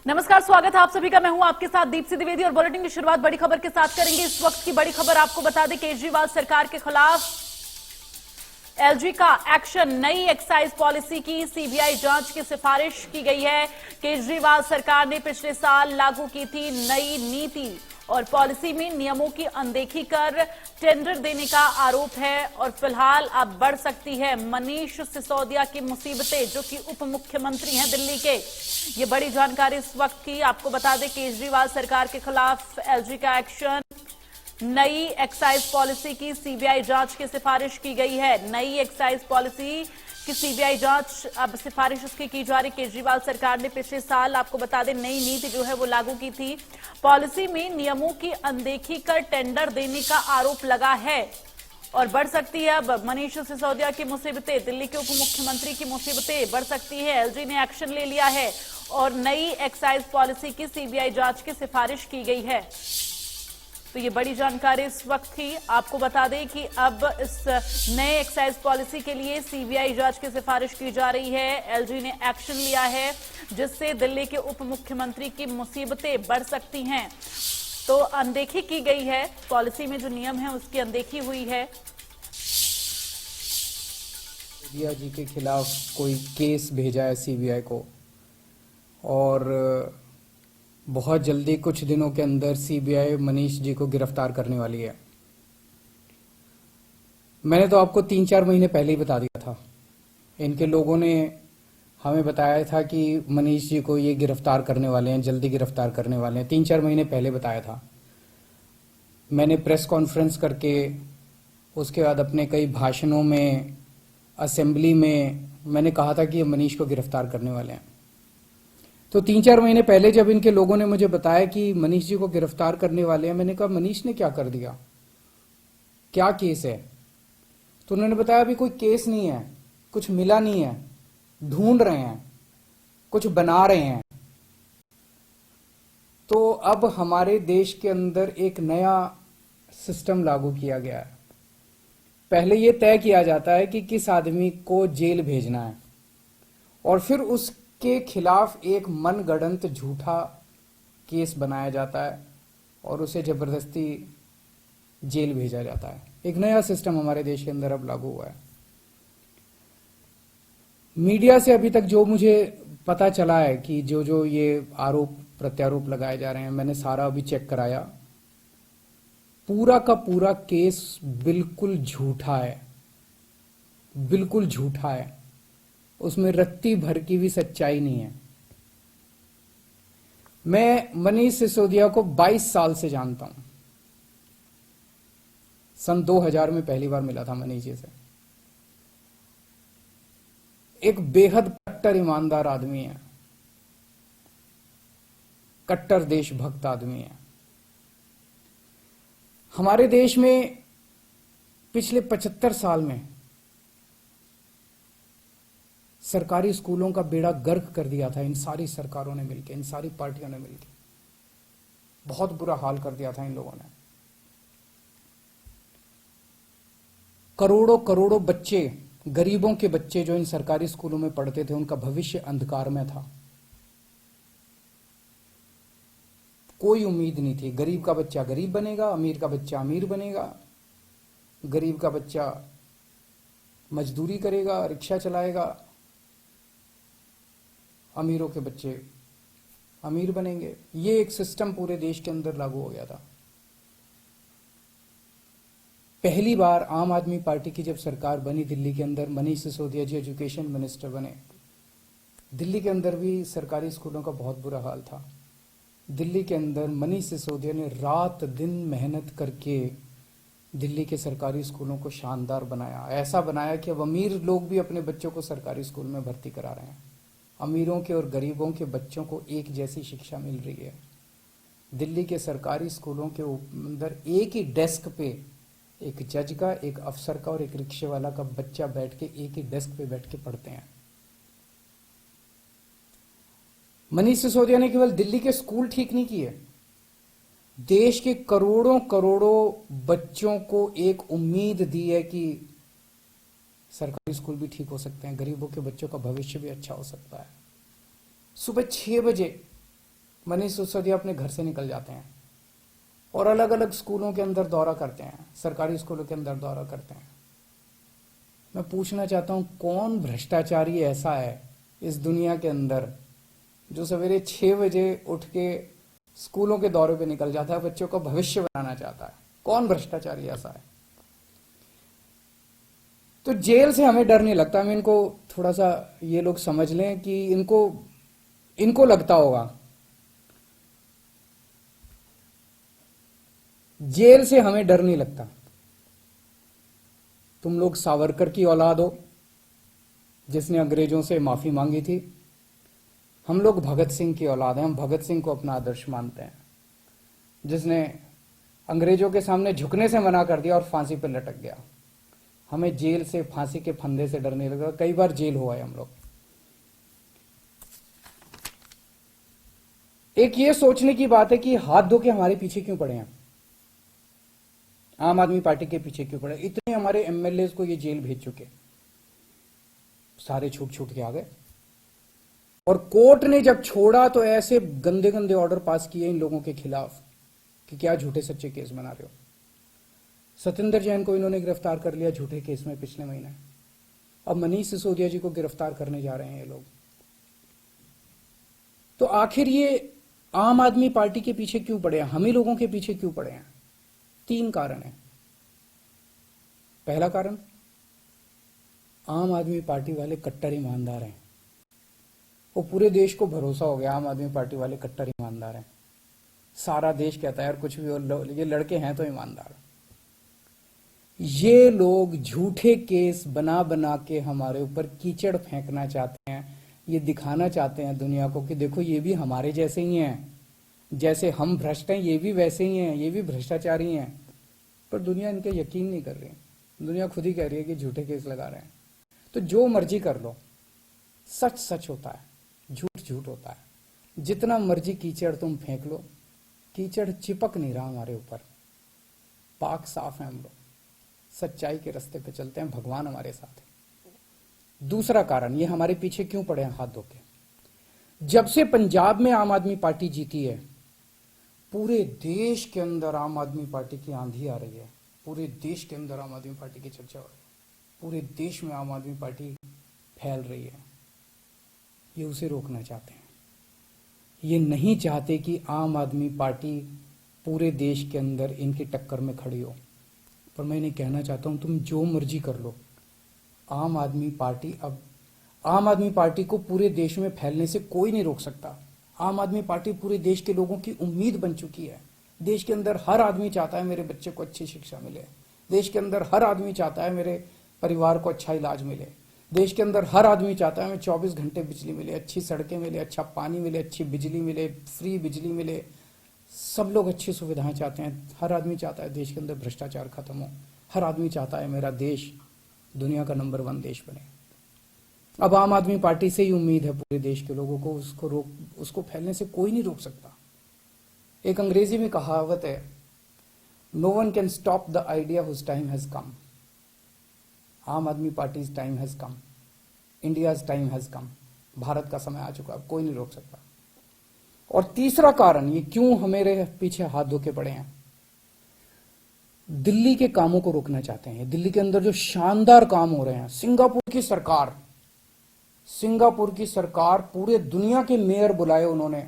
नमस्कार, स्वागत है आप सभी का। मैं हूं आपके साथ दीप्ति द्विवेदी और बुलेटिन की शुरुआत बड़ी खबर के साथ करेंगे। इस वक्त की बड़ी खबर आपको बता दें, केजरीवाल सरकार के खिलाफ एलजी का एक्शन। नई एक्साइज पॉलिसी की सीबीआई जांच की सिफारिश की गई है। केजरीवाल सरकार ने पिछले साल लागू की थी नई नीति और पॉलिसी में नियमों की अनदेखी कर टेंडर देने का आरोप है और फिलहाल अब बढ़ सकती है मनीष सिसोदिया की मुसीबतें, जो कि उप मुख्यमंत्री हैं दिल्ली के। ये बड़ी जानकारी इस वक्त की आपको बता दें, केजरीवाल सरकार के खिलाफ एलजी का एक्शन। नई एक्साइज पॉलिसी की सीबीआई जांच की सिफारिश की गई है। नई एक्साइज पॉलिसी की सीबीआई जांच अब सिफारिश उसकी की जा रही। केजरीवाल सरकार ने पिछले साल आपको बता दें नई नीति जो है वो लागू की थी। पॉलिसी में नियमों की अनदेखी कर टेंडर देने का आरोप लगा है और बढ़ सकती है अब मनीष सिसोदिया की मुसीबतें। दिल्ली के उप मुख्यमंत्री की मुसीबतें बढ़ सकती है। एलजी ने एक्शन ले लिया है और नई एक्साइज पॉलिसी की सीबीआई जांच की सिफारिश की गई है। तो ये बड़ी जानकारी इस वक्त थी। आपको बता दें कि अब इस नए एक्साइज पॉलिसी के लिए सीबीआई जांच की सिफारिश की जा रही है। एलजी ने एक्शन लिया है जिससे दिल्ली के उप मुख्यमंत्री की मुसीबतें बढ़ सकती हैं। तो अनदेखी की गई है, पॉलिसी में जो नियम है उसकी अनदेखी हुई है। सिसोदिया जी के खिलाफ कोई केस भेजा है सीबीआई को और बहुत जल्दी कुछ दिनों के अंदर सीबीआई मनीष जी को गिरफ्तार करने वाली है। मैंने तो आपको 3-4 महीने पहले ही बता दिया था। इनके लोगों ने हमें बताया था कि मनीष जी को ये गिरफ्तार करने वाले हैं, जल्दी गिरफ्तार करने वाले हैं। 3-4 महीने पहले बताया था। मैंने प्रेस कॉन्फ्रेंस करके उसके बाद अपने कई भाषणों में, असेंबली में मैंने कहा था कि ये मनीष को गिरफ्तार करने वाले हैं। तो 3-4 महीने पहले जब इनके लोगों ने मुझे बताया कि मनीष जी को गिरफ्तार करने वाले हैं, मैंने कहा मनीष ने क्या कर दिया, क्या केस है? तो उन्होंने बताया अभी कोई केस नहीं है, कुछ मिला नहीं है, ढूंढ रहे हैं, कुछ बना रहे हैं। तो अब हमारे देश के अंदर एक नया सिस्टम लागू किया गया है। पहले यह तय किया जाता है कि किस आदमी को जेल भेजना है और फिर उसके खिलाफ एक मनगढ़ंत झूठा केस बनाया जाता है और उसे जबरदस्ती जेल भेजा जाता है। एक नया सिस्टम हमारे देश के अंदर अब लागू हुआ है। मीडिया से अभी तक जो मुझे पता चला है कि जो ये आरोप प्रत्यारोप लगाए जा रहे हैं, मैंने सारा अभी चेक कराया। पूरा का पूरा केस बिल्कुल झूठा है, बिल्कुल झूठा है। उसमें रत्ती भर की भी सच्चाई नहीं है। मैं मनीष सिसोदिया को 22 साल से जानता हूं। सन 2000 में पहली बार मिला था मनीष जी से। एक बेहद कट्टर ईमानदार आदमी है, कट्टर देशभक्त आदमी है। हमारे देश में पिछले 75 साल में सरकारी स्कूलों का बेड़ा गर्क कर दिया था इन सारी सरकारों ने मिलकर, इन सारी पार्टियों ने मिलकर। बहुत बुरा हाल कर दिया था इन लोगों ने। करोड़ों करोड़ों बच्चे, गरीबों के बच्चे जो इन सरकारी स्कूलों में पढ़ते थे, उनका भविष्य अंधकार में था। कोई उम्मीद नहीं थी। गरीब का बच्चा गरीब बनेगा, अमीर का बच्चा अमीर बनेगा। गरीब का बच्चा मजदूरी करेगा, रिक्शा चलाएगा। अमीरों के बच्चे अमीर बनेंगे। ये एक सिस्टम पूरे देश के अंदर लागू हो गया था। पहली बार आम आदमी पार्टी की जब सरकार बनी दिल्ली के अंदर, मनीष सिसोदिया जी एजुकेशन मिनिस्टर बने। दिल्ली के अंदर भी सरकारी स्कूलों का बहुत बुरा हाल था। दिल्ली के अंदर मनीष सिसोदिया ने रात दिन मेहनत करके दिल्ली के सरकारी स्कूलों को शानदार बनाया। ऐसा बनाया कि अब अमीर लोग भी अपने बच्चों को सरकारी स्कूल में भर्ती करा रहे हैं। अमीरों के और गरीबों के बच्चों को एक जैसी शिक्षा मिल रही है। दिल्ली के सरकारी स्कूलों के अंदर एक ही डेस्क पे एक जज का, एक अफसर का और एक रिक्शे वाला का बच्चा बैठ के एक ही डेस्क पे बैठ के पढ़ते हैं। मनीष सिसोदिया ने केवल दिल्ली के स्कूल ठीक नहीं किए, देश के करोड़ों करोड़ों बच्चों को एक उम्मीद दी है कि सरकारी स्कूल भी ठीक हो सकते हैं, गरीबों के बच्चों का भविष्य भी अच्छा हो सकता है। सुबह 6 बजे मनीष सिसोदिया अपने घर से निकल जाते हैं और अलग अलग स्कूलों के अंदर दौरा करते हैं, सरकारी स्कूलों के अंदर दौरा करते हैं। मैं पूछना चाहता हूं, कौन भ्रष्टाचारी ऐसा है इस दुनिया के अंदर जो सवेरे 6 बजे उठ के स्कूलों के दौरे पे निकल जाता है, बच्चों का भविष्य बनाना चाहता है? कौन भ्रष्टाचारी ऐसा है? तो जेल से हमें डर नहीं लगता। हमें इनको थोड़ा सा ये लोग समझ लें कि इनको लगता होगा जेल से हमें डर नहीं लगता। तुम लोग सावरकर की औलाद हो जिसने अंग्रेजों से माफी मांगी थी। हम लोग भगत सिंह की औलाद हैं। हम भगत सिंह को अपना आदर्श मानते हैं, जिसने अंग्रेजों के सामने झुकने से मना कर दिया और फांसी पर लटक गया। हमें जेल से, फांसी के फंदे से डर नहीं लगा। कई बार जेल हुआ है हम लोग। एक ये सोचने की बात है कि हाथ धो के हमारे पीछे क्यों पड़े हैं, आम आदमी पार्टी के पीछे क्यों पड़े? इतने हमारे एमएलए को ये जेल भेज चुके, सारे छूट के आ गए। और कोर्ट ने जब छोड़ा तो ऐसे गंदे गंदे ऑर्डर पास किए इन लोगों के खिलाफ कि क्या झूठे सच्चे केस बना रहे हो। सत्येंद्र जैन को इन्होंने गिरफ्तार कर लिया झूठे केस में पिछले महीने। अब मनीष सिसोदिया जी को गिरफ्तार करने जा रहे हैं ये लोग। तो आखिर ये आम आदमी पार्टी के पीछे क्यों पड़े हैं, हम ही लोगों के पीछे क्यों पड़े हैं? 3 कारण है। पहला कारण, आम आदमी पार्टी वाले कट्टर ईमानदार हैं। वो पूरे देश को भरोसा हो गया आम आदमी पार्टी वाले कट्टर ईमानदार हैं। सारा देश कहता है यार कुछ भी हो, ये लड़के हैं तो ईमानदार। ये लोग झूठे केस बना बना के हमारे ऊपर कीचड़ फेंकना चाहते हैं। ये दिखाना चाहते हैं दुनिया को कि देखो ये भी हमारे जैसे ही हैं, जैसे हम भ्रष्ट हैं ये भी वैसे ही हैं, ये भी भ्रष्टाचारी हैं। पर दुनिया इनके यकीन नहीं कर रही। दुनिया खुद ही कह रही है कि झूठे केस लगा रहे हैं। तो जो मर्जी कर लो, सच सच होता है, झूठ झूठ होता है। जितना मर्जी कीचड़ तुम फेंक लो, कीचड़ चिपक नहीं रहा हमारे ऊपर। पाक साफ है हम लोग, सच्चाई के रास्ते पे चलते हैं, भगवान हमारे साथ है। दूसरा कारण, ये हमारे पीछे क्यों पड़े हैं हाथ धो के? जब से पंजाब में आम आदमी पार्टी जीती है, पूरे देश के अंदर आम आदमी पार्टी की आंधी आ रही है। पूरे देश के अंदर आम आदमी पार्टी की चर्चा हो रही है। पूरे देश में आम आदमी पार्टी फैल रही है। ये उसे रोकना चाहते हैं। ये नहीं चाहते कि आम आदमी पार्टी पूरे देश के अंदर इनकी टक्कर में खड़ी हो। पर मैं इन्हें कहना चाहता हूं, तुम जो मर्जी कर लो, आम आदमी पार्टी को पूरे देश में फैलने से कोई नहीं रोक सकता। आम आदमी पार्टी पूरे देश के लोगों की उम्मीद बन चुकी है। देश के अंदर हर आदमी चाहता है मेरे बच्चे को अच्छी शिक्षा मिले। देश के अंदर हर आदमी चाहता है मेरे परिवार को अच्छा इलाज मिले। देश के अंदर हर आदमी चाहता है हमें 24 घंटे बिजली मिले, अच्छी सड़कें मिले, अच्छा पानी मिले, अच्छी बिजली मिले, फ्री बिजली मिले। सब लोग अच्छी सुविधाएं चाहते हैं। हर आदमी चाहता है देश के अंदर भ्रष्टाचार खत्म हो। हर आदमी चाहता है मेरा देश दुनिया का नंबर 1 देश बने। अब आम आदमी पार्टी से ही उम्मीद है पूरे देश के लोगों को, उसको फैलने से कोई नहीं रोक सकता। एक अंग्रेजी में कहावत है, no one can stop the idea whose time has come. Aam Aadmi party's time has come, India's time has come. Bharat का समय आ चुका, अब कोई नहीं रोक सकता। और तीसरा कारण, ये क्यों हमारे पीछे हाथ धो के पड़े हैं, दिल्ली के कामों को रोकना चाहते हैं। दिल्ली के अंदर जो शानदार काम हो रहे हैं, सिंगापुर की सरकार पूरे दुनिया के मेयर बुलाए उन्होंने,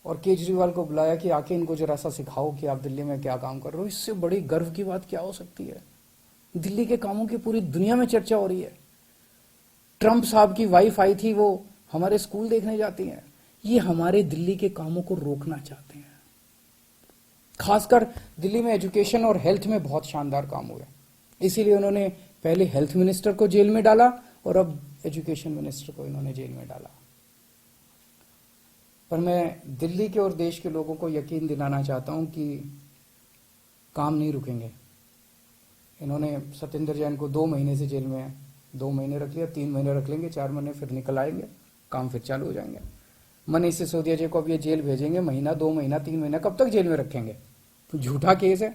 और केजरीवाल को बुलाया कि आके इनको जरा सा सिखाओ कि आप दिल्ली में क्या काम कर रहे हो। इससे बड़ी गर्व की बात क्या हो सकती है? दिल्ली के कामों की पूरी दुनिया में चर्चा हो रही है। ट्रंप साहब की वाइफ आई थी, वो हमारे स्कूल देखने जाती हैं। ये हमारे दिल्ली के कामों को रोकना चाहते हैं। खासकर दिल्ली में एजुकेशन और हेल्थ में बहुत शानदार काम हुए, इसीलिए उन्होंने पहले हेल्थ मिनिस्टर को जेल में डाला और अब एजुकेशन मिनिस्टर को इन्होंने जेल में डाला। पर मैं दिल्ली के और देश के लोगों को यकीन दिलाना चाहता हूं कि काम नहीं रुकेंगे। इन्होंने सत्येंद्र जैन को 2 महीने से जेल में 2 महीने रख लिया, 3 महीने रख लेंगे, 4 महीने फिर निकल आएंगे, काम फिर चालू हो जाएंगे। मनीष सिसोदिया जी को अब ये जेल भेजेंगे, महीना, 2 महीना, 3 महीना, कब तक जेल में रखेंगे? तो झूठा केस है,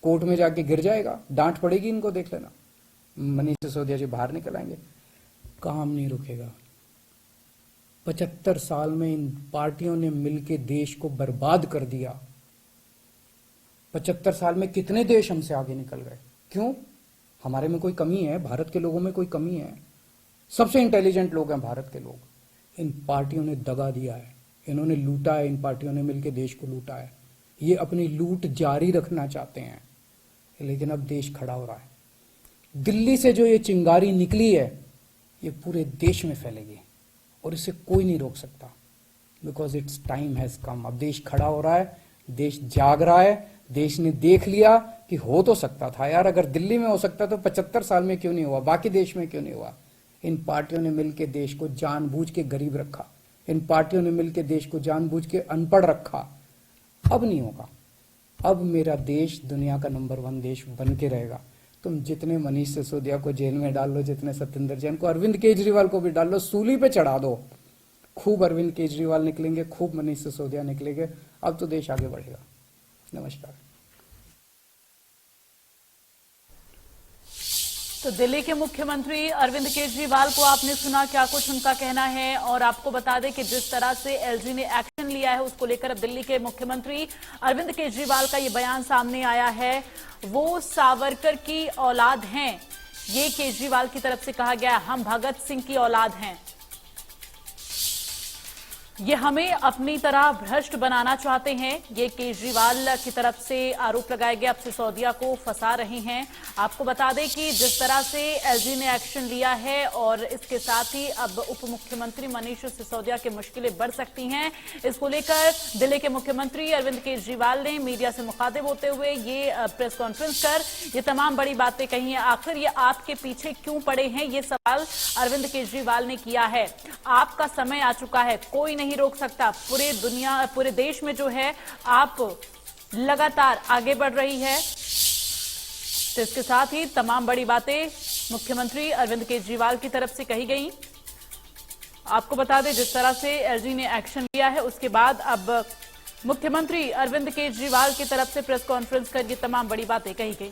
कोर्ट में जाके गिर जाएगा, डांट पड़ेगी इनको, देख लेना। मनीष सिसोदिया जी बाहर निकल आएंगे, काम नहीं रुकेगा। 75 साल में इन पार्टियों ने मिलकर देश को बर्बाद कर दिया। 75 साल में कितने देश हमसे आगे निकल गए? क्यों? हमारे में कोई कमी है? भारत के लोगों में कोई कमी है? सबसे इंटेलिजेंट लोग हैं भारत के लोग। इन पार्टियों ने दगा दिया है, इन्होंने लूटा है, इन पार्टियों ने मिलकर देश को लूटा है। ये अपनी लूट जारी रखना चाहते हैं, लेकिन अब देश खड़ा हो रहा है। दिल्ली से जो ये चिंगारी निकली है ये पूरे देश में फैलेगी और इसे कोई नहीं रोक सकता, बिकॉज इट्स टाइम हैज कम। अब देश खड़ा हो रहा है, देश जाग रहा है, देश ने देख लिया कि हो तो सकता था यार, अगर दिल्ली में हो सकता तो 75 साल में क्यों नहीं हुआ, बाकी देश में क्यों नहीं हुआ। इन पार्टियों ने मिलकर देश को जानबूझ के गरीब रखा, इन पार्टियों ने मिलकर देश को जानबूझ के अनपढ़ रखा। अब नहीं होगा। अब मेरा देश दुनिया का नंबर 1 देश बन के रहेगा। तुम जितने मनीष सिसोदिया को जेल में डाल लो, जितने सत्येंद्र जैन को, अरविंद केजरीवाल को भी डाल लो, सूली पे चढ़ा दो, खूब अरविंद केजरीवाल निकलेंगे, खूब मनीष सिसोदिया निकलेंगे। अब तो देश आगे बढ़ेगा। नमस्कार। तो दिल्ली के मुख्यमंत्री अरविंद केजरीवाल को आपने सुना, क्या कुछ उनका कहना है। और आपको बता दें कि जिस तरह से एलजी ने एक्शन लिया है उसको लेकर अब दिल्ली के मुख्यमंत्री अरविंद केजरीवाल का ये बयान सामने आया है। वो सावरकर की औलाद हैं, ये केजरीवाल की तरफ से कहा गया। हम भगत सिंह की औलाद हैं, ये हमें अपनी तरह भ्रष्ट बनाना चाहते हैं, ये केजरीवाल की तरफ से आरोप लगाए गए। अब सिसोदिया को फंसा रहे हैं। आपको बता दें कि जिस तरह से एलजी ने एक्शन लिया है और इसके साथ ही अब उप मुख्यमंत्री मनीष सिसोदिया की मुश्किलें बढ़ सकती हैं। इसको लेकर दिल्ली के मुख्यमंत्री अरविंद केजरीवाल ने मीडिया से मुखातिब होते हुए ये प्रेस कॉन्फ्रेंस कर ये तमाम बड़ी बातें कही हैं। आखिर ये आपके पीछे क्यों पड़े हैं, ये सवाल अरविंद केजरीवाल ने किया है। आपका समय आ चुका है, कोई नहीं रोक सकता। पूरे देश में जो है आप लगातार आगे बढ़ रही है। तो इसके साथ ही तमाम बड़ी बातें मुख्यमंत्री अरविंद केजरीवाल की तरफ से कही गई। आपको बता दें जिस तरह से एलजी ने एक्शन लिया है उसके बाद अब मुख्यमंत्री अरविंद केजरीवाल की तरफ से प्रेस कॉन्फ्रेंस कर ये तमाम बड़ी बातें कही गई।